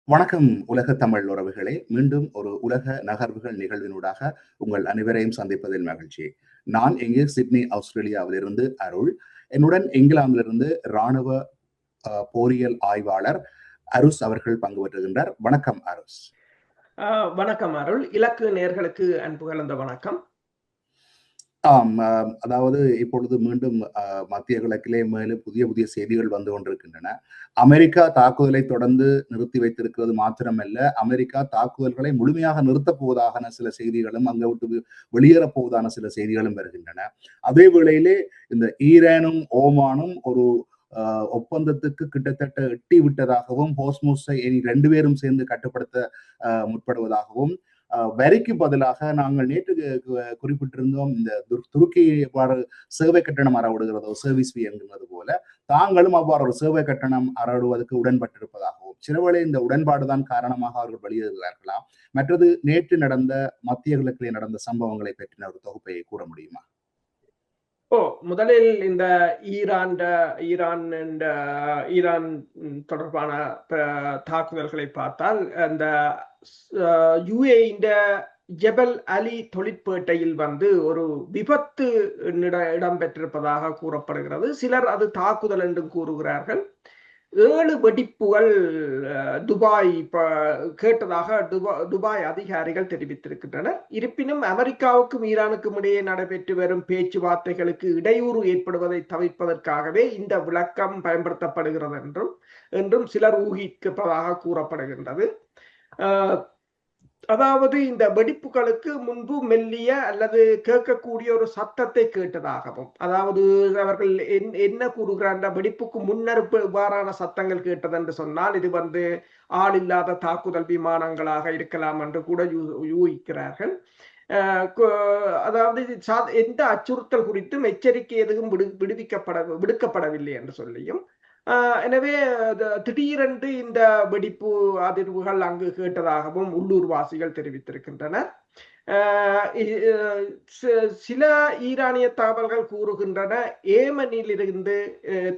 வணக்கம் உலக தமிழ் உறவுகளே. மீண்டும் ஒரு உலக நகர்வுகள் நிகழ்வினூடாக உங்கள் அனைவரையும் சந்திப்பதில் மகிழ்ச்சி. நான் இங்கு சிட்னி, ஆஸ்திரேலியாவிலிருந்து அருள். என்னுடன் இங்கிலாந்திலிருந்து இராணுவ போரியல் ஆய்வாளர் அருஸ் அவர்கள் பங்கு பெற்றுகின்றார். வணக்கம் அருஸ். வணக்கம் அருள். இலக்கு நேயர்களுக்கு அன்பு கலந்த வணக்கம். அதாவது இப்பொழுது மீண்டும் மத்திய கிழக்கிலே மேலும் புதிய புதிய செய்திகள் வந்து கொண்டிருக்கின்றன. அமெரிக்கா தாக்குதலை தொடர்ந்து நிறுத்தி வைத்திருக்கிறது மாத்திரமல்ல, அமெரிக்கா தாக்குதல்களை முழுமையாக நிறுத்தப் போவதான சில செய்திகளும், அங்கே விட்டு வெளியேறப் போவதான சில செய்திகளும் வருகின்றன. அதே வேளையிலே இந்த ஈரானும் ஓமானும் ஒரு ஒப்பந்தத்துக்கு கிட்டத்தட்ட எட்டி விட்டதாகவும், ஹோர்முஸை இனி 2 பேரும் சேர்ந்து கட்டுப்படுத்த முற்படுவதாகவும், வரிக்கு பதிலாக நாங்கள் நேற்று குறிப்பிட்டிருந்தோம், இந்த துருக்கி எவ்வாறு சேவை கட்டணம் அறவிடுகிறதோ, சர்வீஸ் ஃபீ என்கிறது போல தாங்களும் அவ்வாறு ஒரு சேவை கட்டணம் அறவிடுவதற்கு உடன்பட்டிருப்பதாகவும், சிலவேளை இந்த உடன்பாடுதான் காரணமாக அவர்கள் வெளியேறுகிறார்களா? மற்றது நேற்று நடந்த மத்திய கிழக்கிலே நடந்த சம்பவங்களை பற்றின ஒரு தொகுப்பை கூற முடியுமா? முதலில் இந்த ஈரான் தொடர்பான தாக்குதல்களை பார்த்தால், அந்த யுஏ இந்த ஜெபல் அலி தொழிற்பேட்டையில் ஒரு விபத்து இடம்பெற்றிருப்பதாக கூறப்படுகிறது. சிலர் அது தாக்குதல் என்றும் கூறுகிறார்கள். 7 வெடிப்புகள் துபாய் கேட்டதாக துபாய் அதிகாரிகள் தெரிவித்திருக்கின்றனர். இருப்பினும் அமெரிக்காவுக்கும் ஈரானுக்கும் இடையே நடைபெற்று வரும் பேச்சுவார்த்தைகளுக்கு இடையூறு ஏற்படுவதை தவிர்ப்பதற்காகவே இந்த விளக்கம் பயன்படுத்தப்படுகிறது என்றும் சிலர் ஊகிப்பதாக கூறப்படுகின்றது. அதாவது இந்த வெடிப்புகளுக்கு முன்பு மெல்லிய அல்லது கேட்கக்கூடிய ஒரு சத்தத்தை கேட்டதாகவும், அதாவது அவர்கள் என்ன கூறுகிறார், வெடிப்புக்கு முன்னர் இவ்வாறான சத்தங்கள் கேட்டது என்று சொன்னால் இது ஆள் இல்லாத தாக்குதல் விமானங்களாக இருக்கலாம் என்று கூட யூகிக்கிறார்கள். அதாவது எந்த அச்சுறுத்தல் குறித்தும் எச்சரிக்கை எதுவும் விடுக்கப்படவில்லை என்று சொல்லியும், எனவே திடீரென்று இந்த வெடிப்பு அதிர்வுகள் அங்கு கேட்டதாகவும் உள்ளூர்வாசிகள் தெரிவித்திருக்கின்றனர். சில ஈரானிய தகவல்கள் கூறுகின்றன, ஏமனில் இருந்து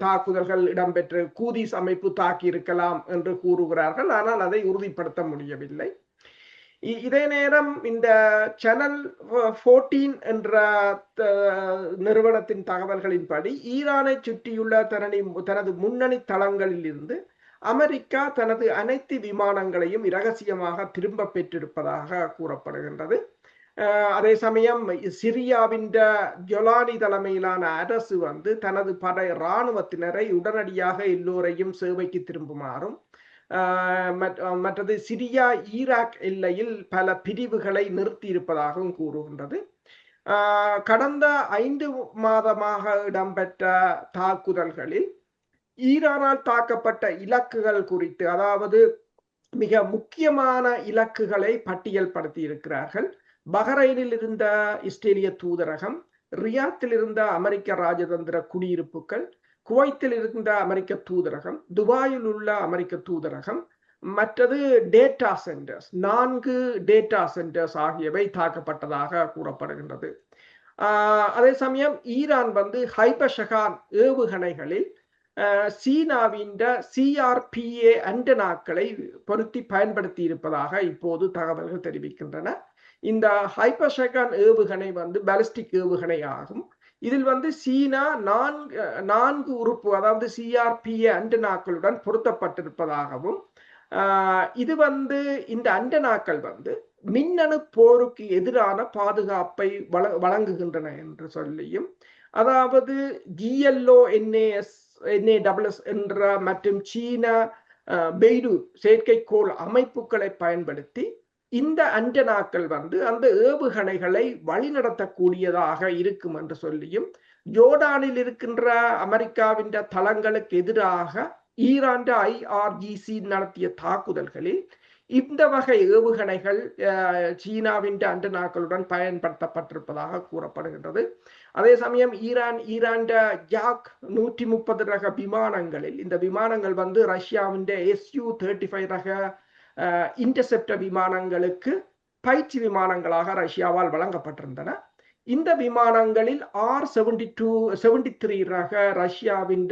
தாக்குதல்கள் இடம்பெற்று கூதிஸ் அமைப்பு தாக்கி இருக்கலாம் என்று கூறுகிறார்கள். ஆனால் அதை உறுதிப்படுத்த முடியவில்லை. இதே நேரம் இந்த சேனல் 14 என்ற நிறுவனத்தின் தகவல்களின்படி, ஈரானை சுற்றியுள்ள தனது முன்னணி தளங்களில் இருந்து அமெரிக்கா தனது அனைத்து விமானங்களையும் இரகசியமாக திரும்ப பெற்றிருப்பதாக கூறப்படுகின்றது. அதே சமயம் சிரியாவின் ஜொலானி தலைமையிலான அரசு தனது படை இராணுவத்தினரை உடனடியாக எல்லோரையும் சேவைக்கு திரும்புமாறும், மற்றது சிரியா ஈராக் எல்லையில் பல பிரிவுகளை நிறுத்தி இருப்பதாகவும் கூறுகின்றது. கடந்த 5 மாதமாக இடம்பெற்ற தாக்குதல்களில் ஈரானால் தாக்கப்பட்ட இலக்குகள் குறித்து, அதாவது மிக முக்கியமான இலக்குகளை பட்டியல்படுத்தி இருக்கிறார்கள். பஹ்ரைனில் இருந்த இஸ்ரேலிய தூதரகம், ரியாத்தில் இருந்த அமெரிக்க ராஜதந்திர குடியிருப்புகள், குவைத்தில் இருந்த அமெரிக்க தூதரகம், துபாயில் உள்ள அமெரிக்க தூதரகம், மற்றது டேட்டா சென்டர்ஸ், 4 டேட்டா சென்டர்ஸ் ஆகியவை தாக்கப்பட்டதாக கூறப்படுகின்றது. அதே சமயம் ஈரான் ஹைபர்ஷகான் ஏவுகணைகளில் சீனாவின் CRPA ஆண்டனாக்களை பொருத்தி பயன்படுத்தி இருப்பதாக இப்போது தகவல்கள் தெரிவிக்கின்றன. இந்த ஹைபர்ஷகான் ஏவுகணை பாலிஸ்டிக் ஏவுகணை ஆகும். இதில் சீனா 4 உறுப்பு, அதாவது CRPA ஆண்டனாக்களுடன் பொருத்தப்பட்டிருப்பதாகவும், இது இந்த ஆண்டனாக்கள் மின்னணு போருக்கு எதிரான பாதுகாப்பை வழங்குகின்றன என்று சொல்லியும், அதாவது GLONASS என்ற மற்றும் சீனா பெய்டு செயற்கைக்கோள் அமைப்புகளை பயன்படுத்தி இந்த ஆண்டனாக்கள் அந்த ஏவுகணைகளை வழிநடத்தக்கூடியதாக இருக்கும் என்று சொல்லியும், ஜோர்டானில் இருக்கின்ற அமெரிக்காவின் தளங்களுக்கு எதிராக ஈரான் IRGC நடத்திய தாக்குதல்களில் இந்த வகை ஏவுகணைகள் சீனாவின் ஆண்டனாக்களுடன் பயன்படுத்தப்பட்டிருப்பதாக கூறப்படுகின்றது. அதே சமயம் ஈரான் ஜாக் 130 ரக விமானங்களில், இந்த விமானங்கள் ரஷ்யாவின் Su-35 ரக இன்டர்செப்டர் விமானங்களுக்கு பயிற்சி விமானங்களாக ரஷ்யாவால் வழங்கப்பட்டிருந்தன. இந்த விமானங்களில் R-72-73 ரக ரஷ்யாவின்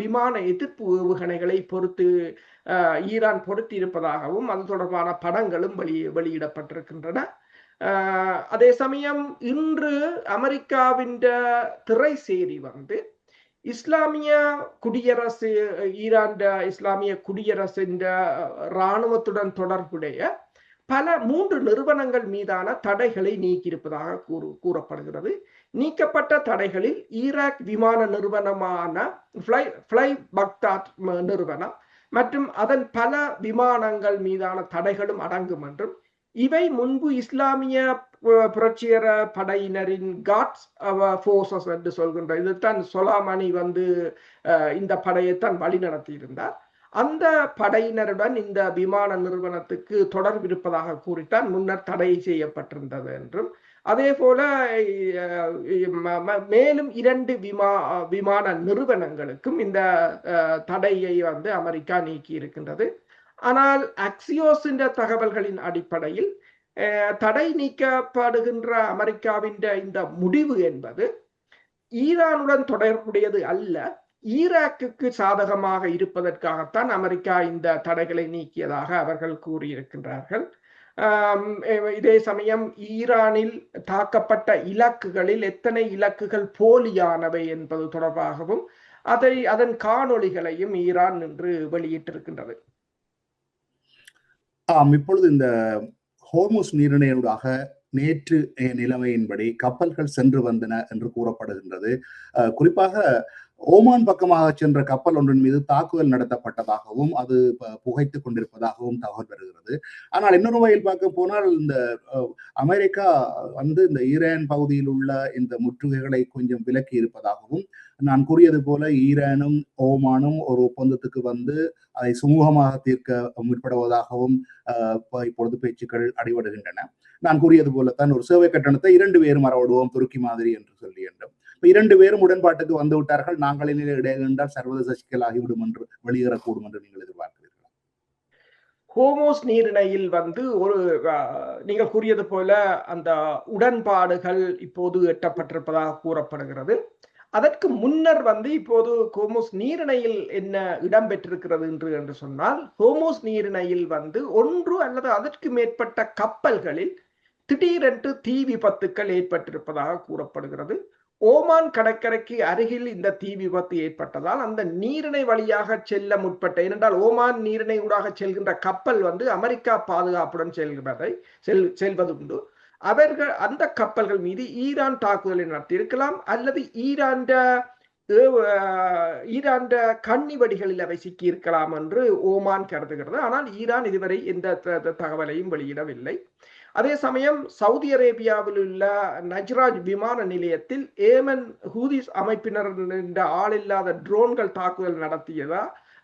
விமான எதிர்ப்பு ஏவுகணைகளை பொறுத்து ஈரான் பொருத்தி இருப்பதாகவும் அது தொடர்பான படங்களும் வெளியிடப்பட்டிருக்கின்றன. அதே சமயம் இன்று அமெரிக்காவின் திரைசேரி வந்து இஸ்லாமிய குடியரசு, ஈரான் இஸ்லாமிய குடியரசின் இராணுவத்துடன் தொடர்புடைய பல 3 நிறுவனங்கள் மீதான தடைகளை நீக்கியிருப்பதாக கூறப்படுகிறது. நீக்கப்பட்ட தடைகளில் ஈராக் விமான நிறுவனமான ஃப்ளை பக்தாத் நிறுவனம் மற்றும் அதன் பல விமானங்கள் மீதான தடைகளும் அடங்கும் என்றும், இவை முன்பு இஸ்லாமிய புரட்சிகர படையினரின் காட்ஸ் போர்சஸ் என்று சொல்கின்ற, இதுதான் சொலாமணி வந்து இந்த படையைத்தான் வழிநடத்தி இருந்தார். அந்த படையினருடன் இந்த விமான நிறுவனத்துக்கு தொடர்பு இருப்பதாக கூறித்தான் முன்னர் தடை செய்யப்பட்டிருந்தது என்றும், அதே போல மேலும் 2 விமான நிறுவனங்களுக்கும் இந்த தடையை வந்து அமெரிக்கா நீக்கி இருக்கின்றது. ஆனால் அக்சியோஸின் தகவல்களின் அடிப்படையில் தடை நீக்கப்படுகின்ற அமெரிக்காவின் இந்த முடிவு என்பது ஈரானுடன் தொடர்புடையது அல்ல, ஈராக்குக்கு சாதகமாக இருப்பதற்காகத்தான் அமெரிக்கா இந்த தடைகளை நீக்கியதாக அவர்கள் கூறியிருக்கின்றார்கள். இதே சமயம் ஈரானில் தாக்கப்பட்ட இலக்குகளில் எத்தனை இலக்குகள் போலியானவை என்பது தொடர்பாகவும் அதன் காணொளிகளையும் ஈரான் இன்று வெளியிட்டிருக்கின்றது. இப்பொழுது இந்த ஹோர்முஸ் நீரிணையூடாக நேற்று நிலைமையின்படி கப்பல்கள் சென்று வந்தன என்று கூறப்படுகின்றது. குறிப்பாக ஓமான் பக்கமாக சென்ற கப்பல் ஒன்றின் மீது தாக்குதல் நடத்தப்பட்டதாகவும் அது புகைத்துக் கொண்டிருப்பதாகவும் தகவல் வருகிறது. ஆனால் இன்னொரு வகையில் பார்க்க போனால் இந்த அமெரிக்கா வந்து இந்த ஈரான் பகுதியில் உள்ள இந்த முற்றுகைகளை கொஞ்சம் விலக்கி இருப்பதாகவும், நான் கூறியது போல ஈரானும் ஓமானும் ஒரு ஒப்பந்தத்துக்கு வந்து அதை சுமூகமாக தீர்க்க முற்படுவதாகவும் இப்பொழுது பேச்சுக்கள் அடிபடுகின்றன. நான் கூறியது போலத்தான் ஒரு சேவை கட்டணத்தை 2 பேரும் மறவிடுவோம் துருக்கி மாதிரி என்று சொல்லி என்றும், 2 பேரும் உடன்பாட்டுக்கு வந்து விட்டார்கள். நாங்கள் இடையில் என்றால் சர்வதேச சிக்கல் ஆகிவிடும் என்று வெளியேறக்கூடும் என்று நீங்கள் எதிர்பார்க்கிறீர்களா? ஹோர்முஸ் நீரிணையில் வந்து நீங்கள் கூறியது போல அந்த உடன்பாடுகள் இப்போது எட்டப்பட்டிருப்பதாக கூறப்படுகிறது. அதற்கு முன்னர் வந்து இப்போது ஹோர்முஸ் நீரிணையில் என்ன இடம்பெற்றிருக்கிறது என்று சொன்னால், ஹோர்முஸ் நீரிணையில் வந்து 1 அல்லது அதற்கு மேற்பட்ட கப்பல்களில் திடீரென்று தீ விபத்துக்கள் ஏற்பட்டிருப்பதாக கூறப்படுகிறது. ஓமான் கடற்கரைக்கு அருகில் இந்த தீ விபத்து ஏற்பட்டதால் அந்த நீரிணை வழியாக செல்ல முற்பட்ட, ஏனென்றால் ஓமான் நீரிணை ஊடாக செல்கின்ற கப்பல் வந்து அமெரிக்கா பாதுகாப்புடன் செல்வதுண்டு. அவர்கள் அந்த கப்பல்கள் மீது ஈரான் தாக்குதலை நடத்தியிருக்கலாம் அல்லது ஈரான் கண்ணிவடிகளில் அவை சிக்கி இருக்கலாம் என்று ஓமான் கருதுகிறது. ஆனால் ஈரான் இதுவரை எந்த தகவலையும் வெளியிடவில்லை. அதே சமயம் சவுதி அரேபியாவில் உள்ள நஜ்ராஜ் விமான நிலையத்தில் ஏமன் ஹூதிஸ் அமைப்பினர் ஆளில்லாத ட்ரோன்கள் தாக்குதல்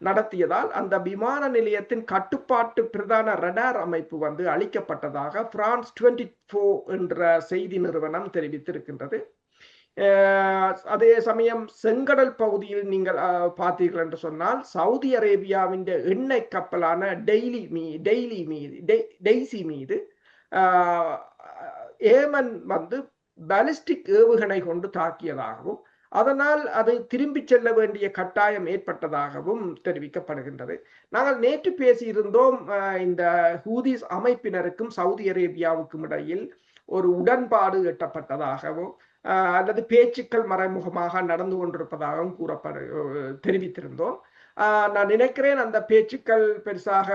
நடத்தியதால் அந்த விமான நிலையத்தின் கட்டுப்பாட்டு பிரதான ரடார் அமைப்பு வந்து அளிக்கப்பட்டதாக பிரான்ஸ் 24 என்ற செய்தி நிறுவனம் தெரிவித்திருக்கின்றது. அதே சமயம் செங்கடல் பகுதியில் நீங்கள் பார்த்தீர்கள் என்று சொன்னால் சவுதி அரேபியாவின் எண்ணெய் கப்பலான டெய்சி மீது ஏமன் வந்து பாலிஸ்டிக் ஏவுகணை கொண்டு தாக்கியதாகவும் அதனால் அது திரும்பி செல்ல வேண்டிய கட்டாயம் ஏற்பட்டதாகவும் தெரிவிக்கப்படுகின்றது. நாங்கள் நேற்று பேசியிருந்தோம், இந்த ஹூதிஸ் அமைப்பினருக்கும் சவுதி அரேபியாவுக்கும் இடையில் ஒரு உடன்பாடு எட்டப்பட்டதாகவும் அல்லது பேச்சுக்கள் மறைமுகமாக நடந்து கொண்டிருப்பதாகவும் தெரிவித்திருந்தோம். நான் நினைக்கிறேன் அந்த பேச்சுக்கள் பெருசாக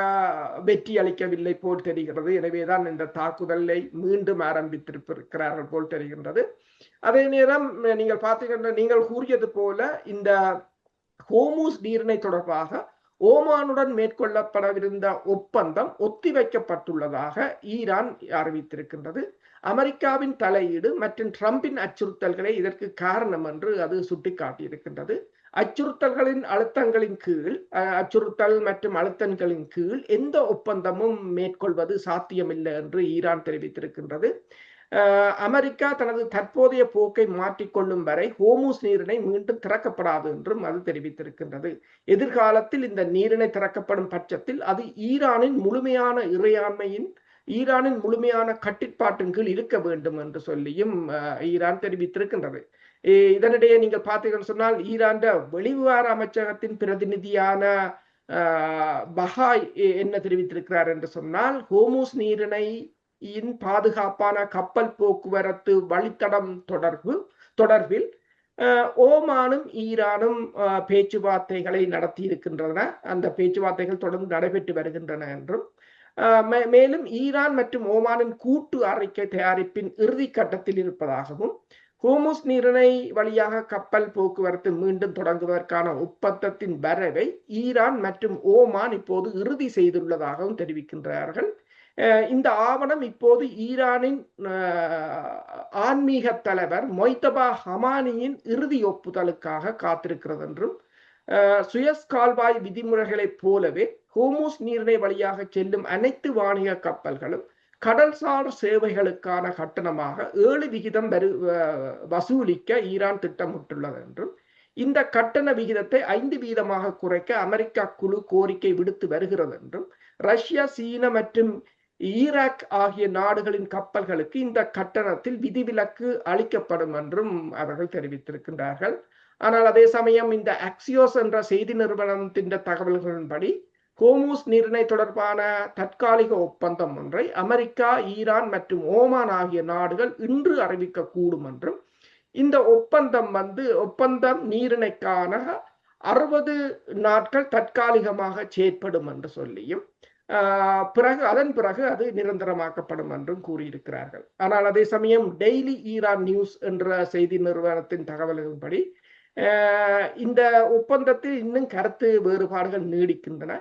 வெற்றி அளிக்கவில்லை போல் தெரிகிறது. எனவேதான் இந்த தாக்குதலை மீண்டும் ஆரம்பித்திருக்கிறார்கள் போல் தெரிகின்றது. அதே நேரம் நீங்கள் பார்த்தீங்கன்னா, நீங்கள் கூறியது போல இந்த ஹோர்முஸ் நீரிணை தொடர்பாக ஓமானுடன் மேற்கொள்ளப்படவிருந்த ஒப்பந்தம் ஒத்திவைக்கப்பட்டுள்ளதாக ஈரான் அறிவித்திருக்கின்றது. அமெரிக்காவின் தலையீடு மற்றும் ட்ரம்பின் அச்சுறுத்தல்களே இதற்கு காரணம் என்று அது சுட்டிக்காட்டியிருக்கின்றது. அச்சுறுத்தல்களின் அழுத்தங்களின் கீழ் எந்த ஒப்பந்தமும் மேற்கொள்வது சாத்தியமில்லை என்று ஈரான் தெரிவித்திருக்கின்றது. அமெரிக்கா தனது தற்போதைய போக்கை மாற்றிக்கொள்ளும் வரை ஹோர்முஸ் நீரிணை மீண்டும் திறக்கப்படாது என்றும் அது தெரிவித்திருக்கின்றது. எதிர்காலத்தில் இந்த நீரிணை திறக்கப்படும் பட்சத்தில் அது ஈரானின் முழுமையான இறையாண்மையின் ஈரானின் முழுமையான கட்டுப்பாட்டின் கீழ் இருக்க வேண்டும் என்று சொல்லியும் ஈரான் தெரிவித்திருக்கின்றது. இதனிடையே நீங்கள் பார்த்தீங்கன்னு சொன்னால் ஈரான் வெளிவிவகார அமைச்சகத்தின் பிரதிநிதியான பஹாய் என்ன தெரிவித்திருக்கிறார் என்று சொன்னால், ஹோர்முஸ் நீரிணையின் பாதுகாப்பான கப்பல் போக்குவரத்து வழித்தடம் தொடர்பில் ஓமானும் ஈரானும் பேச்சுவார்த்தைகளை நடத்தி இருக்கின்றன. அந்த பேச்சுவார்த்தைகள் தொடர்ந்து நடைபெற்று வருகின்றன என்றும், மேலும் ஈரான் மற்றும் ஓமானின் கூட்டு அறிக்கை தயாரிப்பின் இறுதி கட்டத்தில் இருப்பதாகவும், ஹோர்முஸ் நீரிணை வழியாக கப்பல் போக்குவரத்து மீண்டும் தொடங்குவதற்கான ஒப்பந்தத்தின் வரவை ஈரான் மற்றும் ஓமான் இப்போது இறுதி செய்துள்ளதாகவும் தெரிவிக்கின்றார்கள். இந்த ஆவணம் இப்போது ஈரானின் ஆன்மீக தலைவர் மொய்தபா ஹமானியின் இறுதி ஒப்புதலுக்காக காத்திருக்கிறது என்றும், சுயஸ் கால்வாய் விதிமுறைகளைப் போலவே ஹோர்முஸ் நீரிணை வழியாக செல்லும் அனைத்து வாணிக கப்பல்களும் கடல்சார் சேவைகளுக்கான கட்டணமாக 7% வசூலிக்க ஈரான் திட்டமிட்டுள்ளது என்றும், இந்த கட்டண விகிதத்தை 5% குறைக்க அமெரிக்கா குழு கோரிக்கை விடுத்து வருகிறது என்றும், ரஷ்யா, சீனா மற்றும் ஈராக் ஆகிய நாடுகளின் கப்பல்களுக்கு இந்த கட்டணத்தில் விதிவிலக்கு அளிக்கப்படும் என்றும் அவர்கள் தெரிவித்திருக்கின்றார்கள். ஆனால் அதே சமயம் இந்த அக்சியோஸ் என்ற செய்தி நிறுவனத்தின் தகவல்களின்படி ஹோர்முஸ் நீரிணை தொடர்பான தற்காலிக ஒப்பந்தம் ஒன்றை அமெரிக்கா, ஈரான் மற்றும் ஓமான் ஆகிய நாடுகள் இன்று அறிவிக்கக்கூடும் என்றும், இந்த ஒப்பந்தம் நீரிணைக்கான 60 நாட்கள் தற்காலிகமாக செயற்படும் என்று சொல்லியும், அதன் பிறகு அது நிரந்தரமாக்கப்படும் என்றும் கூறியிருக்கிறார்கள். ஆனால் அதே சமயம் டெய்லி ஈரான் நியூஸ் என்ற செய்தி நிறுவனத்தின் தகவல்களின்படி இந்த ஒப்பந்தத்தில் இன்னும் கருத்து வேறுபாடுகள் நீடிக்கின்றன.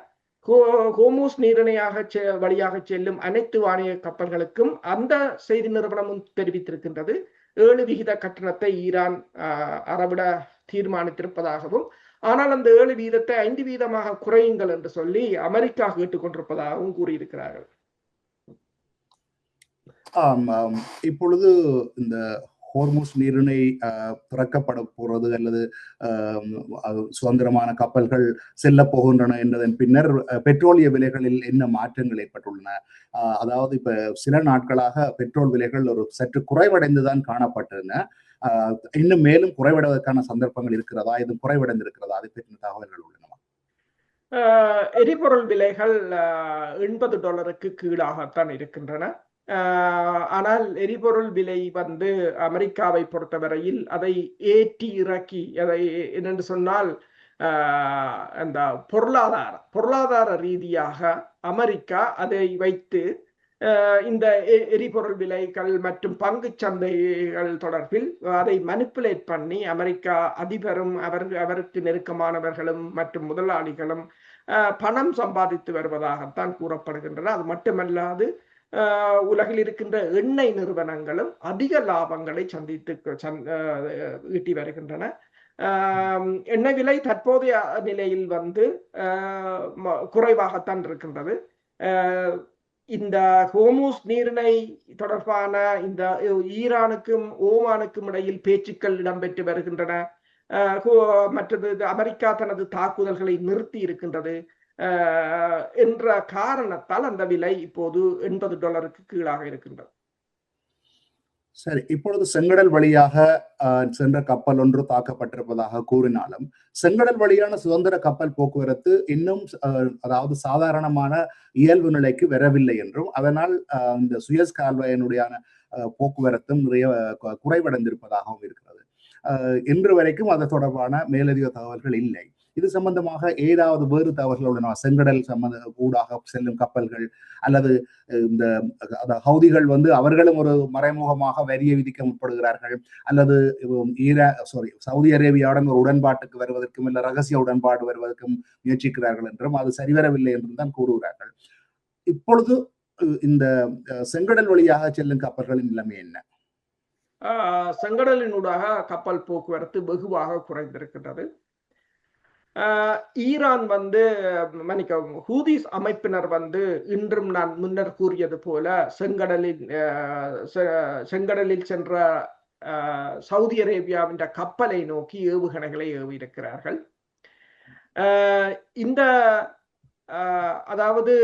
ஹோர்முஸ் நீரிணையாக வழியாக செல்லும் அனைத்து வாணிக கப்பல்களுக்கும் அந்த செய்தி நிறுவனமும் தெரிவித்திருக்கின்றது 7% கட்டணத்தை ஈரான் அறவிட தீர்மானித்திருப்பதாகவும், ஆனால் அந்த 7%ஐ 5% குறையுங்கள் என்று சொல்லி அமெரிக்கா கேட்டுக்கொண்டிருப்பதாகவும் கூறியிருக்கிறார்கள். இப்பொழுது இந்த ஹோர்முஸ் நீரிணை திறக்கப்பட போறது அல்லது சுதந்திரமான கப்பல்கள் செல்ல போகின்றன என்பதன் பின்னர் பெட்ரோலிய விலைகளில் என்ன மாற்றங்கள் ஏற்பட்டுள்ளன? அதாவது இப்ப சில நாட்களாக பெட்ரோல் விலைகள் ஒரு சற்று குறைவடைந்துதான் காணப்பட்டன. இன்னும் மேலும் குறைவடைவதற்கான சந்தர்ப்பங்கள் இருக்கிறதா? இது குறைவடைந்திருக்கிறதா? அது பற்றின தகவல்கள் உள்ளனவா? எரிபொருள் விலைகள் $80 கீழாகத்தான் இருக்கின்றன. ஆனால் எரிபொருள் விலை அமெரிக்காவை பொறுத்தவரையில் அதை ஏற்றி இறக்கி, அதை என்னென்று சொன்னால் அந்த பொருளாதார ரீதியாக அமெரிக்கா அதை வைத்து இந்த எரிபொருள் விலைகள் மற்றும் பங்கு சந்தைகள் தொடர்பில் அதை மனிப்புலேட் பண்ணி அமெரிக்கா அதிபரும் அவருக்கு நெருக்கமானவர்களும் மற்றும் முதலாளிகளும் பணம் சம்பாதித்து வருவதாகத்தான் கூறப்படுகின்றன. அது மட்டுமல்லாது உலகில் இருக்கின்ற எண்ணெய் நிறுவனங்களும் அதிக லாபங்களை ஈட்டி வருகின்றன. எண்ணெய் விலை தற்போதைய நிலையில் குறைவாகத்தான் இருக்கின்றது. இந்த ஹோர்முஸ் நீரிணை தொடர்பான இந்த ஈரானுக்கும் ஓமானுக்கும் இடையில் பேச்சுக்கள் இடம்பெற்று வருகின்றன. மற்றது அமெரிக்கா தனது தாக்குதல்களை நிறுத்தி இருக்கின்றது என்ற காரணத்தால் அந்த விலை இப்போது $80 கீழாக இருக்கின்றது. சரி, இப்பொழுது செங்கடல் வழியாக சென்ற கப்பல் ஒன்று தாக்கப்பட்டிருப்பதாக கூறினாலும் செங்கடல் வழியான சுதந்திர கப்பல் போக்குவரத்து இன்னும் அதாவது சாதாரணமான இயல்பு நிலைக்கு வரவில்லை என்றும், அதனால் இந்த சுயஸ் கால்வாயினுடைய போக்குவரத்தும் நிறைய குறைவடைந்திருப்பதாகவும் இருக்கிறது. இன்று வரைக்கும் அது தொடர்பான மேலதிக தகவல்கள் இல்லை. இது சம்பந்தமாக ஏதாவது வேறு தகவல்கள் உள்ளன? செங்கடல் ஊடாக செல்லும் கப்பல்கள் அல்லது இந்த ஹவுதிகள் அவர்களும் ஒரு மறைமுகமாக வரியை விதிக்க முற்படுகிறார்கள், அல்லது சவுதி அரேபியாவுடன் ஒரு உடன்பாட்டுக்கு வருவதற்கும் இல்லை ரகசிய உடன்பாடு வருவதற்கும் முயற்சிக்கிறார்கள் என்றும் அது சரிவரவில்லை என்றும் தான் கூறுகிறார்கள். இப்பொழுது இந்த செங்கடல் வழியாக செல்லும் கப்பல்களின் நிலைமை என்ன? செங்கடலினூடாக கப்பல் போக்குவரத்து வெகுவாக குறைந்திருக்கின்றது. ஈரான் மன்னிக்கவும், ஹூதிஸ் அமைப்பினர் இன்றும் நான் முன்னர் கூறியது போல செங்கடலில் சென்ற சவுதி அரேபியாவின் கப்பலை நோக்கி ஏவுகணைகளை ஏவியிருக்கிறார்கள். இந்த அதாவது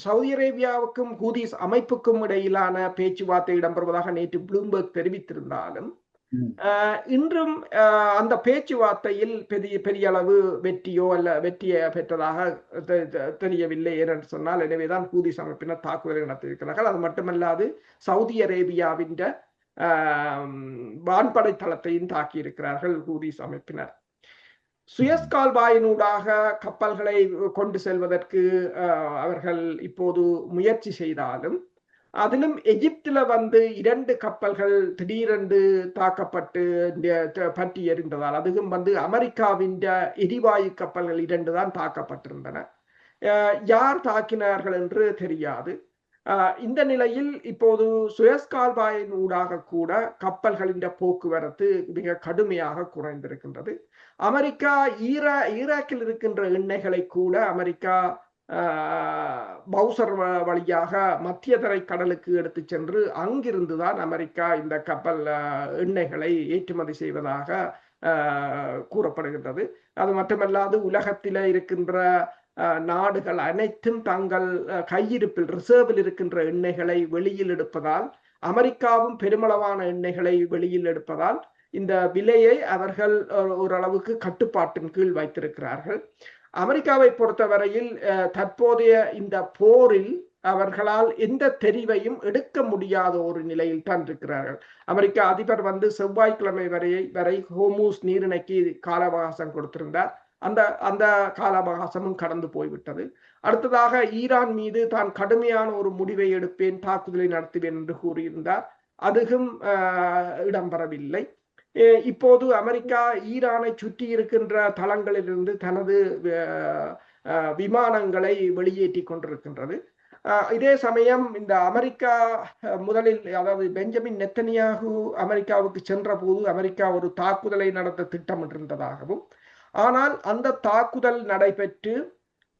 சவுதி அரேபியாவுக்கும் ஹூதிஸ் அமைப்புக்கும் இடையிலான பேச்சுவார்த்தை இடம்பெறுவதாக நேற்று ப்ளூம்பர்க் தெரிவித்திருந்தாலும் இன்றும் அந்த பேச்சுவார்த்தையில் பெரிய அளவு வெற்றியோ அல்ல வெற்றியை பெற்றதாக தெரியவில்லை என்று சொன்னால், எனவேதான் ஹூதிஸ் அமைப்பினர் தாக்குதலை நடத்தியிருக்கிறார்கள். அது மட்டுமல்லாது சவுதி அரேபியாவின் வான்படை தளத்தையும் தாக்கியிருக்கிறார்கள் ஹூதிஸ் அமைப்பினர். சுயஸ் கால்வாயினூடாக கப்பல்களை கொண்டு செல்வதற்கு அவர்கள் இப்போது முயற்சி செய்தாலும், அதிலும் எகிப்தில 2 கப்பல்கள் திடீரென்று தாக்கப்பட்டு பற்றி எறிந்ததால், அதுவும் அமெரிக்காவின் எரிவாயு கப்பல்கள் 2 தான் தாக்கப்பட்டிருந்தன. யார் தாக்கினார்கள் என்று தெரியாது. இந்த நிலையில் இப்போது சுயஸ் கால்வாயின் ஊடாக கூட கப்பல்களின் போக்குவரத்து மிக கடுமையாக குறைந்திருக்கின்றது. அமெரிக்கா ஈராக்கில் இருக்கின்ற எண்ணெய்களை கூட அமெரிக்கா பவுசர் வழியாக மத்திய தரை கடலுக்கு எடுத்து சென்று அங்கிருந்துதான் அமெரிக்கா இந்த கப்பல் எண்ணெய்களை ஏற்றுமதி செய்வதாக கூறப்படுகின்றது. அது மட்டுமல்லாது உலகத்தில இருக்கின்ற நாடுகள் அனைத்தும் தங்கள் கையிருப்பில் ரிசர்வில் இருக்கின்ற எண்ணெய்களை வெளியில் எடுப்பதால், அமெரிக்காவும் பெருமளவான எண்ணெய்களை வெளியில் எடுப்பதால் இந்த விலையை அவர்கள் ஓரளவுக்கு கட்டுப்பாட்டின் கீழ் வைத்திருக்கிறார்கள். அமெரிக்காவை பொறுத்தவரையில் தற்போதைய இந்த போரில் அவர்களால் எந்த தெரிவையும் எடுக்க முடியாத ஒரு நிலையில் தான் இருக்கிறார்கள். அமெரிக்க அதிபர் செவ்வாய்க்கிழமை வரை ஹோர்முஸ் நீரிணைக்கு கால அவகாசம் கொடுத்திருந்தார். அந்த கால அவகாசமும் கடந்து போய்விட்டது. அடுத்ததாக ஈரான் மீது தான் கடுமையான ஒரு முடிவை எடுப்பேன், தாக்குதலை நடத்துவேன் என்று கூறியிருந்தார். அதுவும் இடம்பெறவில்லை. இப்போது அமெரிக்கா ஈரானை சுற்றி இருக்கின்ற தளங்களிலிருந்து தனது விமானங்களை வெளியேற்றி கொண்டிருக்கின்றது. இதே சமயம் இந்த அமெரிக்கா முதலில், அதாவது பெஞ்சமின் நெத்தனியாகு அமெரிக்காவுக்கு சென்ற போது அமெரிக்கா ஒரு தாக்குதலை நடத்த திட்டமிட்டிருந்ததாகவும், ஆனால் அந்த தாக்குதல் நடைபெற்று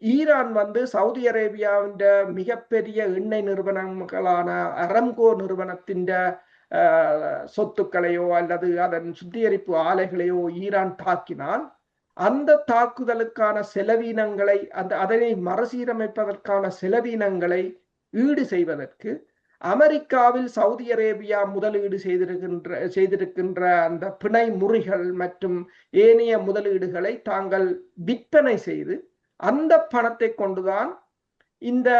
ஈரான் சவுதி அரேபியாவின் மிகப்பெரிய எண்ணெய் நிறுவனங்களான அரம்கோ நிறுவனத்தின் சொத்துக்களையோ அல்லது அதன் சுத்திகரிப்பு ஆலைகளையோ ஈரான் தாக்கினால் அந்த தாக்குதலுக்கான செலவீனங்களை, அதனை மறுசீரமைப்பதற்கான செலவீனங்களை ஈடு செய்வதற்கு அமெரிக்காவில் சவுதி அரேபியா முதலீடு செய்திருக்கின்ற அந்த பிணை முறிகள் மற்றும் ஏனைய முதலீடுகளை தாங்கள் விற்பனை செய்து அந்த பணத்தை கொண்டுதான் இந்த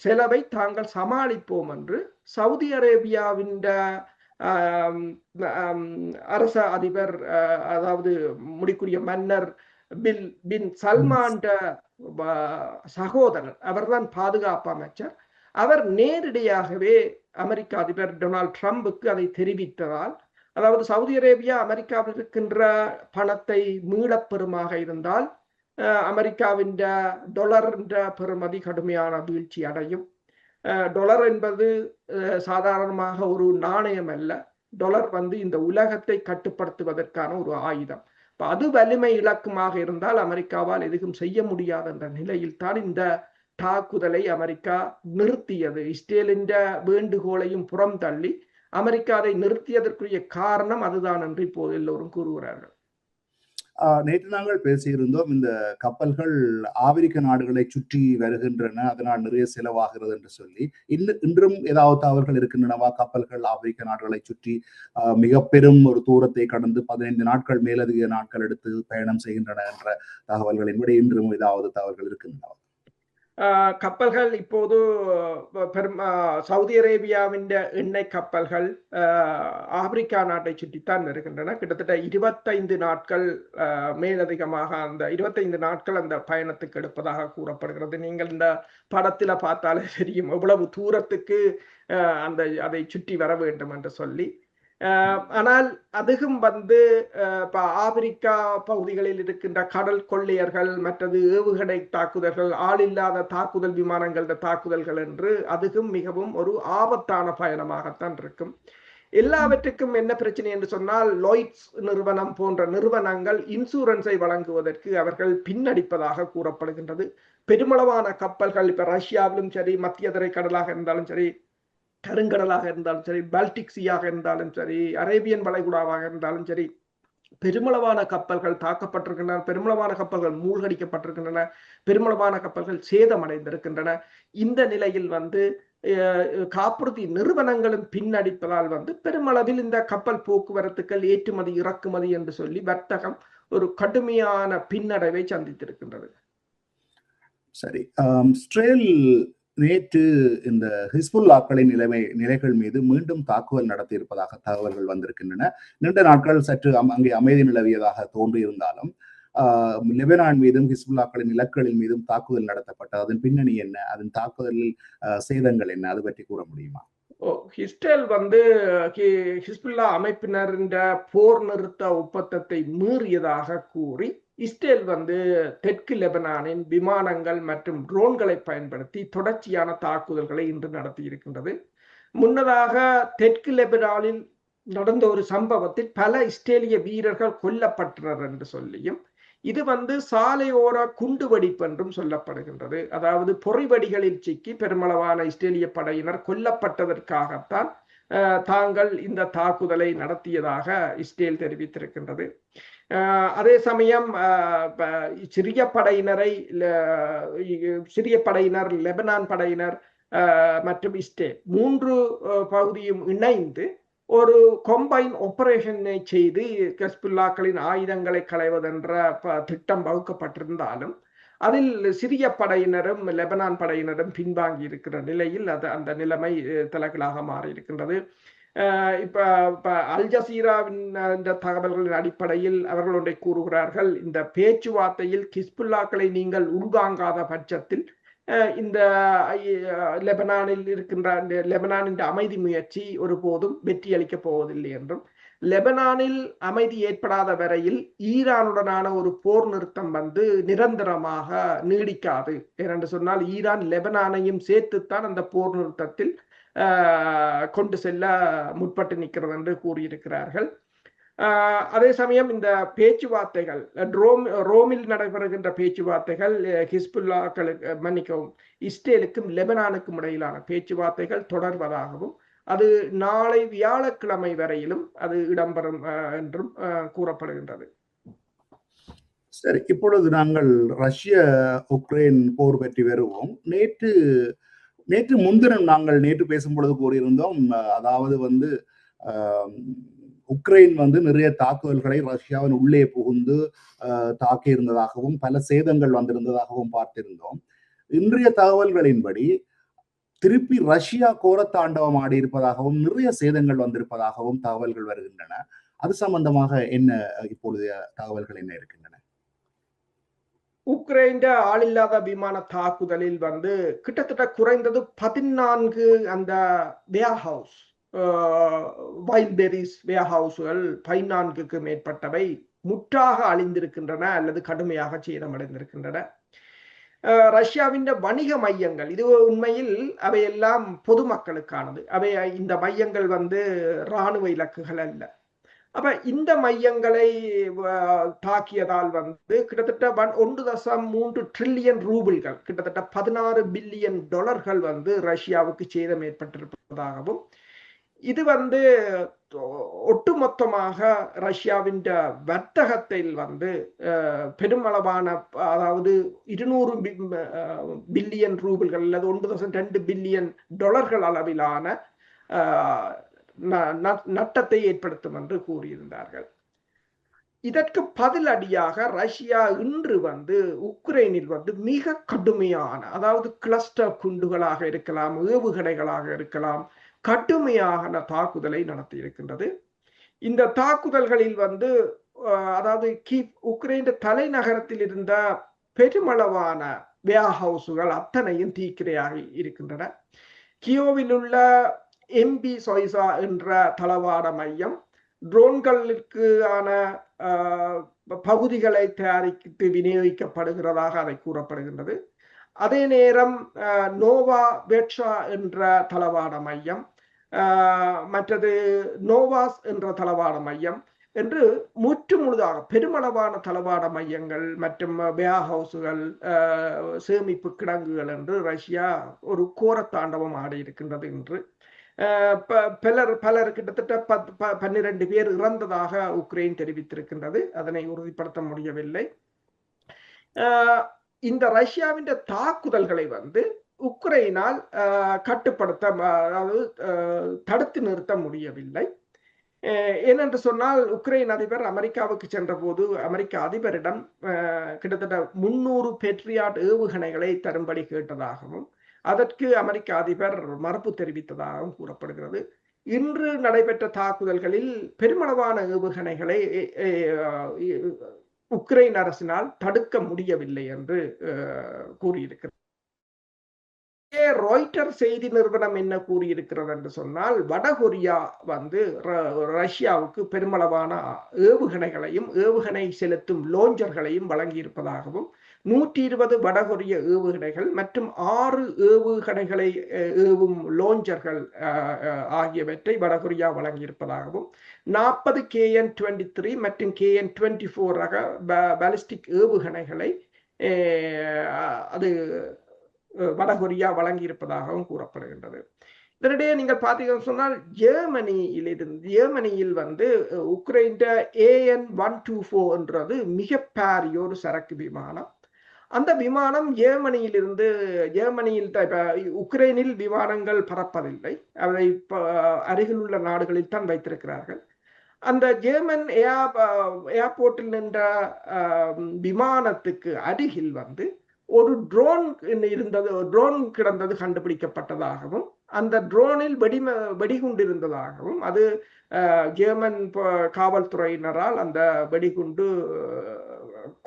செலவை தாங்கள் சமாளிப்போம் என்று சவுதி அரேபியாவின் அரச அதிபர், அதாவது முடிக்குரிய மன்னர் பின் சல்மான் சகோதரர், அவர்தான் பாதுகாப்பு அமைச்சர், அவர் நேரடியாகவே அமெரிக்க அதிபர் டொனால்ட் ட்ரம்புக்கு அதை தெரிவித்ததால், அதாவது சவுதி அரேபியா அமெரிக்காவில் இருக்கின்ற பணத்தை மீளப்பெறுமாக இருந்தால் அமெரிக்காவின் டொலர் பெறுமதி கடுமையான வீழ்ச்சி அடையும். டொலர் என்பது சாதாரணமாக ஒரு நாணயம் அல்ல. டொலர் இந்த உலகத்தை கட்டுப்படுத்துவதற்கான ஒரு ஆயுதம். அது வலிமை இலக்குமாக இருந்தால் அமெரிக்காவால் எதுவும் செய்ய முடியாது என்ற நிலையில் தான் இந்த தாக்குதலை அமெரிக்கா நிறுத்தியது. இஸ்ரேலின் வேண்டுகோளையும் புறம் தள்ளி அமெரிக்கா அதை நிறுத்தியதற்குரிய காரணம் அதுதான் என்று இப்போது எல்லோரும் கூறுகிறார்கள். நேற்று நாங்கள் பேசியிருந்தோம், இந்த கப்பல்கள் ஆப்பிரிக்க நாடுகளை சுற்றி வருகின்றன, அதனால் நிறைய செலவாகிறது என்று சொல்லி. இன்றும் ஏதாவது அவர்கள் இருக்கின்றனவா? கப்பல்கள் ஆப்பிரிக்க நாடுகளை சுற்றி மிக பெரும் ஒரு தூரத்தை கடந்து 15 நாட்கள் மேலதிக நாட்கள் எடுத்து பயணம் செய்கின்றன என்ற தகவல்களின்படி இன்றும் ஏதாவது தகவல்கள் இருக்கின்றனவா? கப்பல்கள் இப்போது சவுதி அரேபியாவின் எண்ணெய் கப்பல்கள் ஆப்பிரிக்கா நாட்டை சுற்றித்தான் வருகின்றன. கிட்டத்தட்ட 25 நாட்கள் மேலதிகமாக அந்த 25 நாட்கள் அந்த பயணத்துக்கு எடுப்பதாக கூறப்படுகிறது. நீங்கள் இந்த படத்துல பார்த்தாலே தெரியும் எவ்வளவு தூரத்துக்கு அதை சுற்றி வர வேண்டும் என்று சொல்லி. ஆனால் அதுவும் ஆப்பிரிக்கா பகுதிகளில் இருக்கின்ற கடல் கொள்ளையர்கள், மற்றது ஏவுகணை தாக்குதல்கள், ஆள் இல்லாத தாக்குதல் விமானங்கள் தாக்குதல்கள் என்று அதுவும் மிகவும் ஒரு ஆபத்தான பயணமாகத்தான் இருக்கும். எல்லாவற்றுக்கும் என்ன பிரச்சனை என்று சொன்னால், லாய்ட்ஸ் நிறுவனம் போன்ற நிறுவனங்கள் இன்சூரன்ஸை வழங்குவதற்கு அவர்கள் பின்னடிப்பதாக கூறப்படுகின்றது. பெருமளவான கப்பல்கள் இப்ப ரஷ்யாவிலும் சரி, மத்திய தரை கடலாக இருந்தாலும் சரி, கருங்கடலாக இருந்தாலும் சரி, பால்டிக் சீயாக இருந்தாலும் சரி, அரேபியன் வளைகுடாவாக இருந்தாலும் சரி, பெருமளவான கப்பல்கள் தாக்கப்பட்டிருக்கின்றன, பெருமளவான கப்பல்கள் மூழ்கடிக்கப்பட்டிருக்கின்றன, பெருமளவான கப்பல்கள் சேதமடைந்திருக்கின்றன. இந்த நிலையில் வந்து காப்புறுதி நிறுவனங்களும் பின்னடிப்பதால் வந்து பெருமளவில் இந்த கப்பல் போக்குவரத்துக்கள் ஏற்றுமதி இறக்குமதி என்று சொல்லி வர்த்தகம் ஒரு கடுமையான பின்னடைவை சந்தித்திருக்கின்றது. சரி, இஸ்ரேல் நேற்று இந்த ஹிஸ்புல்லாக்களின் நிலைகள் மீது மீண்டும் தாக்குதல் நடத்தியிருப்பதாக தகவல்கள் வந்திருக்கின்றன. நீண்ட நாட்கள் சற்று அங்கே அமைதி நிலவியதாக தோன்றியிருந்தாலும் லெபனான் மீதும் ஹிஸ்புல்லாக்களின் இலக்குகளின் மீதும் தாக்குதல் நடத்தப்பட்டது. அதன் பின்னணி என்ன, அதன் தாக்குதலில் சேதங்கள் என்ன, அது பற்றி கூற முடியுமா? இஸ்ரேல் வந்து ஹிஸ்புல்லா அமைப்பினரின் போர் நிறுத்த ஒப்பந்தத்தை மீறியதாக கூறி இஸ்ரேல் வந்து தெற்கு லெபனானின் விமானங்கள் மற்றும் ட்ரோன்களை பயன்படுத்தி தொடர்ச்சியான தாக்குதல்களை இன்று நடத்தி இருக்கின்றது. முன்னதாக தெற்கு லெபனானில் நடந்த ஒரு சம்பவத்தில் பல இஸ்ரேலிய வீரர்கள் கொல்லப்பட்டனர் என்று சொல்லியும், இது வந்து சாலையோர குண்டுவெடிப்பு என்றும் சொல்லப்படுகின்றது. அதாவது பொறிவடிகளில் சிக்கி பெருமளவான இஸ்ரேலிய படையினர் கொல்லப்பட்டதற்காகத்தான் தாங்கள் இந்த தாக்குதலை நடத்தியதாக இஸ்ரேல் தெரிவித்திருக்கின்றது. அதே சமயம் சிறிய படையினர் லெபனான் படையினர் மற்றும் இஸ்ரேல் 3 பகுதியும் இணைந்து ஒரு கம்பைன் ஆபரேஷனை செய்து ஹிஸ்புல்லாக்களின் ஆயுதங்களை களைவதென்ற திட்டம் வகுக்கப்பட்டிருந்தாலும் அதில் சிரிய படையினரும் லெபனான் படையினரும் பின்வாங்கி இருக்கிற நிலையில் அந்த நிலைமை தலைகளாக மாறி இருக்கின்றது. இப்ப அல் ஜசீராவின் இந்த தகவல்களின் அடிப்படையில் அவர்கள் ஒன்றை கூறுகிறார்கள், இந்த பேச்சுவார்த்தையில் ஹிஸ்புல்லாக்களை நீங்கள் உள்வாங்காத பட்சத்தில் இந்த லெபனானில் இருக்கின்ற லெபனானின் அமைதி முயற்சி ஒருபோதும் வெற்றி அளிக்கப் போவதில்லை என்றும், லெபனானில் அமைதி ஏற்படாத வரையில் ஈரானுடனான ஒரு போர் நிறுத்தம் வந்து நிரந்தரமாக நீடிக்காது. ஏனென்று சொன்னால் ஈரான் லெபனானையும் சேர்த்துத்தான் அந்த போர் நிறுத்தத்தில் கொண்டு செல்ல முற்பட்டு நிற்கிறது என்று கூறியிருக்கிறார்கள். அதே சமயம் இந்த பேச்சுவார்த்தைகள் ரோமில் நடைபெறுகின்ற பேச்சுவார்த்தைகள் ஹிஸ்புல்லாக்களுக்கு மன்னிக்கவும் இஸ்ரேலுக்கும் லெபனானுக்கும் இடையிலான பேச்சுவார்த்தைகள் தொடர்வதாகவும் அது நாளை வியாழக்கிழமை வரையிலும் அது இடம்பெறும் என்றும் கூறப்படுகின்றது. சரி, இப்பொழுது நாங்கள் ரஷ்ய உக்ரைன் போர் பற்றி வருவோம். நேற்று முன்தினம் நாங்கள் நேற்று பேசும் பொழுது கூறியிருந்தோம், அதாவது வந்து உக்ரைன் வந்து நிறைய தாக்குதல்களை ரஷ்யாவின் உள்ளே புகுந்து தாக்கி இருந்ததாகவும் பல சேதங்கள் வந்திருந்ததாகவும் பார்த்திருந்தோம். இன்றைய தகவல்களின்படி திருப்பி ரஷ்யா கோரத்தாண்டவம் ஆடி இருப்பதாகவும் நிறைய சேதங்கள் வந்திருப்பதாகவும் தகவல்கள் வருகின்றன. அது சம்பந்தமாக என்ன இப்பொழுது தகவல்கள் என்ன இருக்கின்றன? உக்ரைன் ஆளில்லாத விமான தாக்குதலில் வந்து கிட்டத்தட்ட குறைந்தது 14 அந்த வேர்ஹவுஸ் வைல்ட்பெரிஸ் வேர்ஹவுஸ்கள் 14க்கு மேற்பட்டவை முற்றாக அழிந்திருக்கின்றன அல்லது கடுமையாக சேதமடைந்திருக்கின்றன. ரஷ்யாவின் வணிக மையங்கள், இது உண்மையில் அவையெல்லாம் பொதுமக்களுக்கானது. இந்த மையங்கள் வந்து இராணுவ இலக்குகள் அல்ல. அப்ப இந்த மையங்களை தாக்கியதால் வந்து கிட்டத்தட்ட 1.3 ட்ரில்லியன் ரூபிள்கள், கிட்டத்தட்ட 16 பில்லியன் டாலர்கள் வந்து ரஷ்யாவுக்கு சேதம் ஏற்பட்டிருப்பதாகவும், இது வந்து ஒட்டுமொத்தமாக ரஷ்யாவின் வர்த்தகத்தில் வந்து பெருமளவான, அதாவது 200 பில்லியன் ரூபிள்கள் அல்லது 1.2 பில்லியன் டாலர்கள் அளவிலான நட்டத்தை ஏற்படுத்தும் என்று கூறியிருந்தார்கள். இதற்கு பதிலடியாக ரஷ்யா இன்று வந்து உக்ரைனில் வந்து மிக கடுமையான, அதாவது கிளஸ்டர் குண்டுகளாக இருக்கலாம், ஏவுகணைகளாக இருக்கலாம், கடுமையான தாக்குதலை நடத்தி இருக்கின்றது. இந்த தாக்குதல்களில் வந்து அதாவது உக்ரைன் தலைநகரத்தில் இருந்த பெருமளவான வேர்ஹவுஸ்கள் அத்தனையும் தீக்கிரையாகி இருக்கின்றன. கியோவில் உள்ள எம்பி சொய்சா என்ற தளவாட மையம், ட்ரோன்களுக்கான பகுதிகளை தயாரித்து விநியோகிக்கப்படுகிறதாக அதை கூறப்படுகின்றது. அதே நேரம் நோவா வெட்சா என்ற தளவாட மையம், மற்றது நோவாஸ் என்ற தளவாட மையம் என்று முழுதாக பெருமளவான தளவாட மையங்கள் மற்றும் வேர்ஹவுஸ்கள், சேமிப்பு கிடங்குகள் என்று ரஷ்யா ஒரு கோரத்தாண்டவம் ஆடி இருக்கின்றது என்று பலர் கிட்டத்தட்ட 12 பேர் இறந்ததாக உக்ரைன் தெரிவித்திருக்கின்றது. அதனை உறுதிப்படுத்த முடியவில்லை. இந்த ரஷ்யாவின் தாக்குதல்களை வந்து உக்ரைனால் கட்டுப்படுத்த, அதாவது தடுத்து நிறுத்த முடியவில்லை. ஏனென்று சொன்னால் உக்ரைன் அதிபர் அமெரிக்காவுக்கு சென்ற போது அமெரிக்க அதிபரிடம் கிட்டத்தட்ட 300 பேட்ரியாட் ஏவுகணைகளை தரும்படி கேட்டதாகவும் அதற்கு அமெரிக்க அதிபர் மறுப்பு தெரிவித்ததாகவும் கூறப்படுகிறது. இன்று நடைபெற்ற தாக்குதல்களில் பெருமளவான ஏவுகணைகளை உக்ரைன் அரசினால் தடுக்க முடியவில்லை என்று கூறியிருக்கிறது. ராய்ட்டர் செய்தி நிறுவனம் என்ன கூறியிருக்கிறது என்று சொன்னால், வடகொரியா வந்து ரஷ்யாவுக்கு பெருமளவான ஏவுகணைகளையும் ஏவுகணை செலுத்தும் லோஞ்சர்களையும் வழங்கியிருப்பதாகவும் 120 வடகொரிய ஏவுகணைகள் மற்றும் 6 ஏவுகணைகளை ஏவும் லோஞ்சர்கள் ஆகியவற்றை வடகொரியா வழங்கியிருப்பதாகவும் 40 KN-23 மற்றும் KN-24 ரக பாலிஸ்டிக் ஏவுகணைகளை அது வடகொரியா வழங்கியிருப்பதாகவும் கூறப்படுகின்றது. இதனிடையே நீங்கள் பார்த்தீங்கன்னு சொன்னால் ஜெர்மனியில் வந்து உக்ரைன் AN-124 என்றது மிக பாரிய ஒரு சரக்கு விமானம். அந்த விமானம் ஜெர்மனியில் உக்ரைனில் விமானங்கள் பறப்பதில்லை, அதை அருகில் உள்ள நாடுகளில் தான் வைத்திருக்கிறார்கள். அந்த ஜெர்மன் ஏர்போர்ட்டில் நின்ற விமானத்துக்கு அருகில் வந்து ஒரு ட்ரோன் கிடந்தது கண்டுபிடிக்கப்பட்டதாகவும் அந்த ட்ரோனில் வெடிகுண்டு இருந்ததாகவும் அது ஜெர்மன் காவல்துறையினரால் அந்த வெடிகுண்டு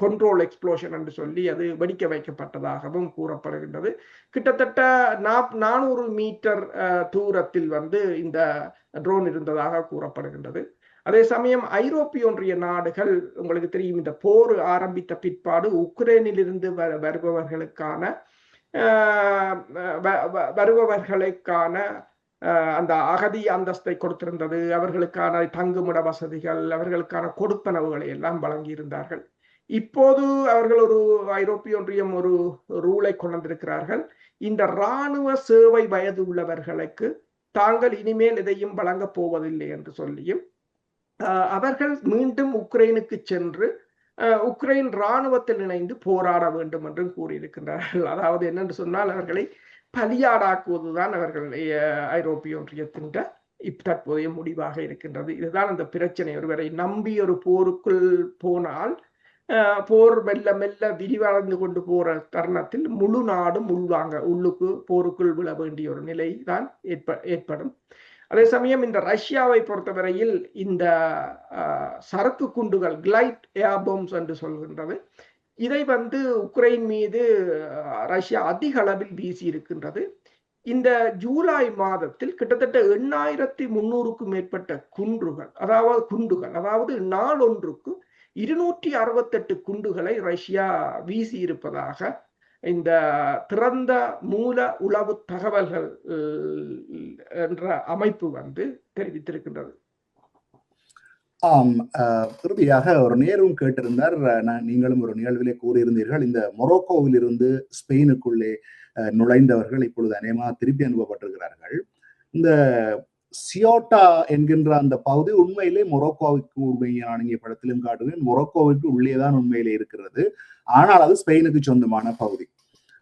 கண்ட்ரோல் எக்ஸ்ப்ளோஷன் என்று சொல்லி அது வெடிக்க வைக்கப்பட்டதாகவும் கூறப்படுகின்றது. கிட்டத்தட்ட 400 மீட்டர் தூரத்தில் வந்து இந்த ட்ரோன் இருந்ததாக கூறப்படுகின்றது. அதே சமயம் ஐரோப்பிய ஒன்றிய நாடுகள், உங்களுக்கு தெரியும், இந்த போர் ஆரம்பித்த பிற்பாடு உக்ரைனில் இருந்து வருபவர்களுக்கான அந்த அகதி அந்தஸ்தை கொடுத்திருந்தது. அவர்களுக்கான தங்குமிட வசதிகள், அவர்களுக்கான கொடுப்பனவுகளை எல்லாம் வழங்கியிருந்தார்கள். இப்போது அவர்கள் ஐரோப்பிய ஒன்றியம் ஒரு ரூலை கொண்டிருக்கிறார்கள். இந்த இராணுவ சேவை வயது உள்ளவர்களுக்கு தாங்கள் இனிமேல் எதையும் வழங்கப் போவதில்லை என்று சொல்லியும் அவர்கள் மீண்டும் உக்ரைனுக்கு சென்று உக்ரைன் இராணுவத்தில் இணைந்து போராட வேண்டும் என்றும் கூறியிருக்கின்றார்கள். அதாவது என்னென்று சொன்னால் அவர்களை பலியாடாக்குவதுதான் அவர்கள் ஐரோப்பிய ஒன்றியத்தின் தற்போதைய முடிவாக இருக்கின்றது. இதுதான் அந்த பிரச்சனை. ஒருவரை நம்பி ஒரு போருக்குள் போனால் போர் மெல்ல மெல்ல விரிவடைந்து கொண்டு போற தருணத்தில் முழு நாடும் உள்ளுக்கு போருக்குள் விழ வேண்டிய ஒரு நிலை தான் ஏற்படும். அதே சமயம் இந்த ரஷ்யாவை பொறுத்தவரையில் இந்த சரக்கு குண்டுகள், கிளைட் ஏர் பாம்ஸ் என்று சொல்கின்றது, இதை வந்து உக்ரைன் மீது ரஷ்யா அதிக அளவில் வீசி இருக்கின்றது. இந்த ஜூலை மாதத்தில் கிட்டத்தட்ட 8300க்கும் மேற்பட்ட குண்டுகள், அதாவது நாளொன்றுக்கு 268 குண்டுகளை ரஷ்யா வீசி இருப்பதாக இந்த திறந்த மூல உளவு தகவல்கள் என்ற அமைப்பு வந்து தெரிவித்திருக்கின்றது. இறுதியாக ஒரு நேரும் கேட்டிருந்தார், நீங்களும் ஒரு நிகழ்விலே கூறியிருந்தீர்கள், இந்த மொரோக்கோவில் இருந்து ஸ்பெயினுக்குள்ளே நுழைந்தவர்கள் இப்பொழுது அநேகமாக திருப்பி அனுப்பப்பட்டிருக்கிறார்கள். இந்த சியோட்டா என்கின்ற அந்த பகுதி உண்மையிலே மொரோக்கோவுக்கு உண்மையான படத்திலும் காட்டுவேன், மொரோக்கோவுக்கு உள்ளேதான் உண்மையிலே இருக்கிறது. ஆனால் அது ஸ்பெயினுக்கு சொந்தமான பகுதி.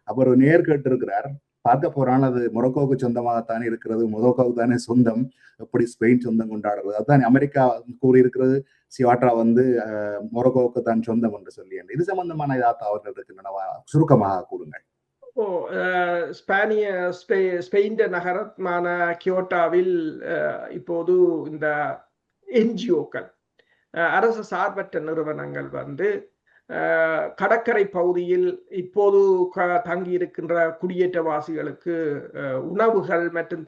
அவர் நேர் கேட்டிருக்கிறார், பார்க்க போறான் அது மொரோக்கோவுக்கு சொந்தமாகத்தானே இருக்கிறது, மொரோக்கோவுக்கு தானே சொந்தம், எப்படி ஸ்பெயின் சொந்தம் கொண்டாடுறது? அதுதான் அமெரிக்கா கூறியிருக்கிறது, சியோட்டா வந்து மொரோக்கோவுக்கு தான் சொந்தம் என்று சொல்லி. இது சம்பந்தமான ஏதாவது அவர்கள் இருக்கின்றனவா? சுருக்கமாக கூறுங்கள். ஸ்பெயின் நகரமான கியோட்டாவில் இப்போது இந்த என்ஜிஓக்கள், அரசு சார்பற்ற நிறுவனங்கள் வந்து கடற்கரை பகுதியில் இப்போது தங்கியிருக்கின்ற குடியேற்றவாசிகளுக்கு உணவுகள் மற்றும்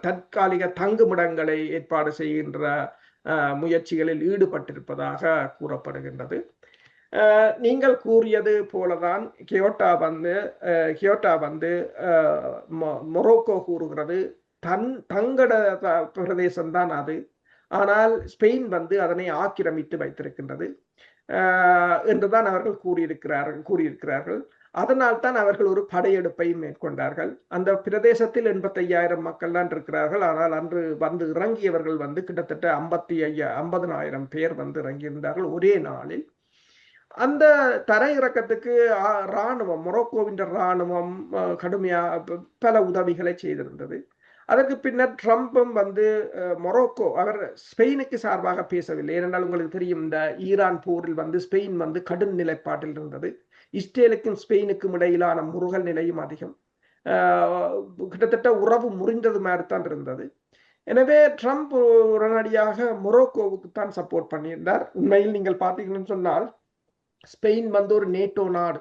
தற்காலிக தங்குமிடங்களை ஏற்பாடு செய்கின்ற முயற்சிகளில் ஈடுபட்டிருப்பதாக கூறப்படுகின்றது. நீங்கள் கூறியது போலதான் கியோட்டா வந்து மொரோக்கோ கூறுகிறது தங்கட பிரதேசம்தான் அது, ஆனால் ஸ்பெயின் வந்து அதனை ஆக்கிரமித்து வைத்திருக்கின்றது என்றுதான் அவர்கள் கூறியிருக்கிறார்கள். அதனால் தான் அவர்கள் ஒரு படையெடுப்பை மேற்கொண்டார்கள். அந்த பிரதேசத்தில் 85,000 மக்கள் தான் இருக்கிறார்கள். ஆனால் அன்று வந்து இறங்கியவர்கள் வந்து கிட்டத்தட்ட 50,000 பேர் வந்து இறங்கியிருந்தார்கள் ஒரே நாளில். அந்த தரையிறக்கத்துக்கு இராணுவம், மொரோக்கோவின் இராணுவம் கடுமையா பல உதவிகளை செய்திருந்தது. அதற்கு பின்னர் ட்ரம்பும் வந்து மொரோக்கோ, அவர் ஸ்பெயினுக்கு சார்பாக பேசவில்லை. ஏனென்றால் உங்களுக்கு தெரியும், இந்த ஈரான் போரில் வந்து ஸ்பெயின் வந்து கடும் நிலைப்பாட்டில் இருந்தது. இஸ்ரேலுக்கும் ஸ்பெயினுக்கும் இடையிலான முருகல் நிலையும் அதிகம். கிட்டத்தட்ட உறவு முறிந்தது மாதிரி தான் இருந்தது. எனவே ட்ரம்ப் உடனடியாக மொரோக்கோவுக்கு தான் சப்போர்ட் பண்ணியிருந்தார். உண்மையில் நீங்கள் பார்த்தீங்கன்னு சொன்னால் ஸ்பெயின் வந்து ஒரு நேட்டோ நாடு.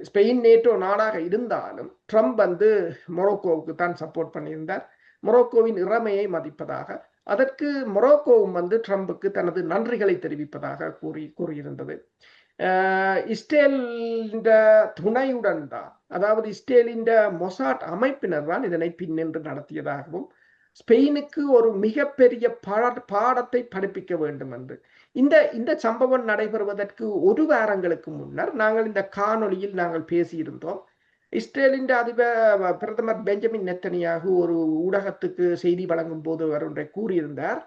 ஸ்பெயின் நேட்டோ நாடாக இருந்தாலும் ட்ரம்ப் வந்து மொரோக்கோவுக்கு தான் சப்போர்ட் பண்ணியிருந்தார், மொரோக்கோவின் இறமையை மதிப்பதாக. அதற்கு மொரோக்கோவும் வந்து ட்ரம்புக்கு தனது நன்றிகளை தெரிவிப்பதாக கூறியிருந்தது. இஸ்ரேலின் துணையுடன் தான், அதாவது இஸ்ரேலின் மொசாட் அமைப்பினர் தான் இதனை பின்னின்று நடத்தியதாகவும், ஸ்பெயினுக்கு ஒரு மிகப்பெரிய பாடத்தை படிப்பிக்க வேண்டும் என்று இந்த சம்பவம் நடைபெறுவதற்கு ஒரு வாரங்களுக்கு முன்னர் நாங்கள் இந்த காணொளியில் நாங்கள் பேசியிருந்தோம். இஸ்ரேலின் பிரதமர் பெஞ்சமின் நெத்தனியாகு ஒரு ஊடகத்துக்கு செய்தி வழங்கும் போது அவர் ஒன்றை கூறியிருந்தார்.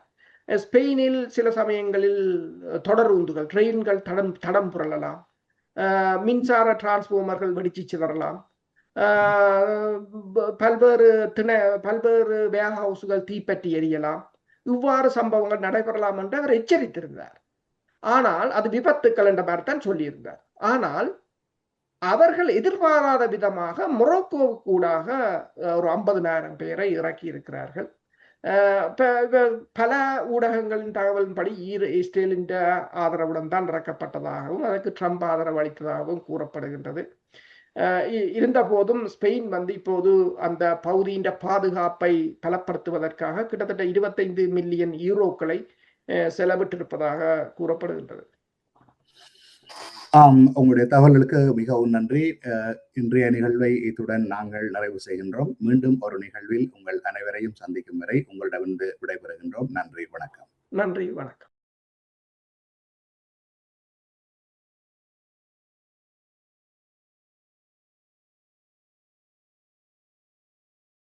ஸ்பெயினில் சில சமயங்களில் தொடரூந்துகள், ட்ரெயின்கள் தடம் புரளலாம், மின்சார டிரான்ஸ்ஃபார்மர்கள் வெடிச்சு சிதறலாம், பல்வேறு வேர் ஹவுஸ்கள் தீப்பற்றி எரியலாம், இவ்வாறு சம்பவங்கள் நடைபெறலாம் என்று அவர் எச்சரித்திருந்தார். ஆனால் அது விபத்துக்கள் என்ற மாதிரி தான் சொல்லியிருந்தார். ஆனால் அவர்கள் எதிர்பாராத விதமாக மொரோக்கோவுக்கு ஊடாக ஒரு 50,000 பேரை இறக்கி இருக்கிறார்கள். பல ஊடகங்களின் தகவலின்படி இஸ்ரேலின் ஆதரவுடன் தான் இறக்கப்பட்டதாகவும் அதற்கு ட்ரம்ப் ஆதரவு அளித்ததாகவும் கூறப்படுகின்றது. இருந்த போதும் ஸ்பெயின் வந்து இப்போது அந்த பகுதியின் பாதுகாப்பை பலப்படுத்துவதற்காக கிட்டத்தட்ட 25 மில்லியன் யூரோக்களை செலவிட்டிருப்பதாக கூறப்படுகின்றது. உங்களுடைய தகவல்களுக்கு மிகவும் நன்றி. இன்றைய நிகழ்வை இத்துடன் நாங்கள் நிறைவு செய்கின்றோம். மீண்டும் ஒரு நிகழ்வில் உங்கள் அனைவரையும் சந்திக்கும் வரை உங்களிடமிருந்து விடைபெறுகின்றோம். நன்றி, வணக்கம். நன்றி, வணக்கம்.